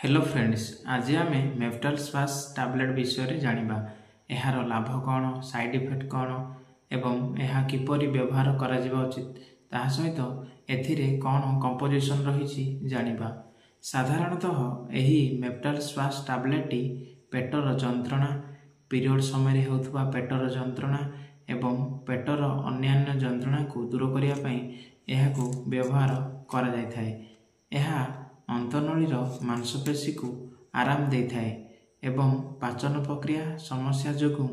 Hello friends, आज आम मेफ्टल स्वास टैबलेट विषय जानिबा। एहार लाभ कौन, साइड इफेक्ट कौन एवं यह किपरि व्यवहार करा जिबा उचित, ताहा सहित एथिरे कौन कंपोजिशन रही जानिबा। साधारणतः एही मेफ्टल स्वास टैबलेट पेटर जंत्रणा, पीरियड समय होउथुबा पेटर जंत्रणा एवं पेटर अन्यान्य जंत्रणा को दूर करिया पई एहाकू व्यवहार करा जाय थाए। एहा अंतनळीर मांसपेशी को आराम दे थाए एवं पाचन प्रक्रिया समस्या जोगु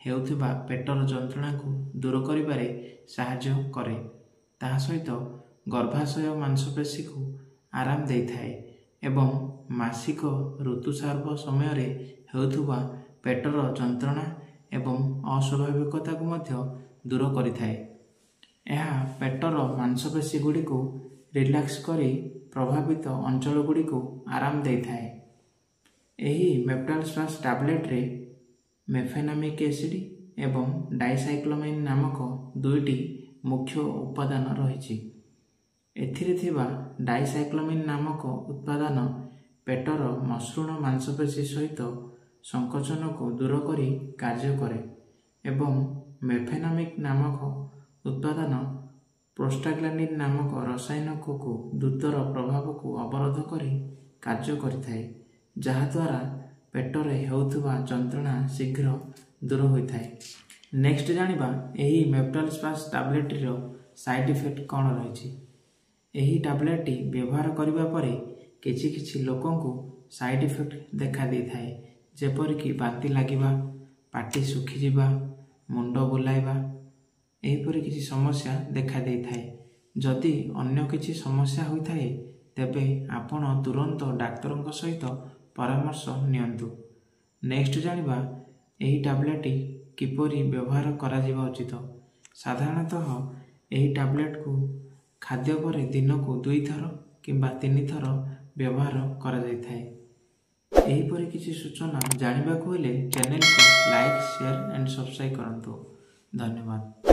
हेउथिबा पेटर जंत्रणा को दूर करिबारे सहाय्य करे। ताहा सहित गर्भाशय मांसपेशी को आराम दे थाए एवं मासिक ऋतुस्राव समय रे हेउथिबा पेटर जंत्रणा एवं अस्वाभाविकता को मध्य दूर करिथाए। एहा पेटर मांसपेशी गुडी को रिलैक्स करी प्रभावित अंचल गुडी को आराम दे थाए। एही मेफ्टल स्वास टैबलेट रे मेफेनामिक एसिड एवं डाइसाइक्लोमाइन नामक दुईटी मुख्य उपादान रही। एथिरे थिबा डाइसाइक्लोमाइन नामक उत्पादन पेटर मसृण मांसपेशी सहित संकोचन को दूर करी कार्य करे एवं मेफेनामिक नामक उत्पादन प्रोस्टाग्लैंडिन नामक रसायन को द्रुतर प्रभाव को अवरोध करी कार्य करिथाए, जहा द्वारा पेटरे हेउथुबा जंत्रणा शीघ्र दूर होइथाए। नेक्स्ट जानिबा एही मेफ्टल स्वास टैबलेट रो साइड इफेक्ट कौन रही। एही टैबलेट व्यवहार करिबा परे किछि किछि लोकन को साइड इफेक्ट देखा दे थाए, जेपरिक बांती लागिबा, पाटी सुखी जिबा, मुंड बुलाइबा, एहीपरि किछि समस्या देखा दे थाए। जदि अन्य किछि समस्या होइथाए तेबे आपण तुरंत डाक्तरଙ୍କ सहित परामर्श नियंतु। नेक्स्ट जानिबा एही टैबलेट किपरि व्यवहार करा जिबा उचित। साधारणतः एही टैबलेट को खाद्य पर दिन को 2 थर किंबा 3 थर व्यवहार करा जाय थाए। एहीपरि किछि सूचना जानिबा को हेले चैनल को लाइक, शेयर एंड सब्सक्राइब करंतु। धन्यवाद।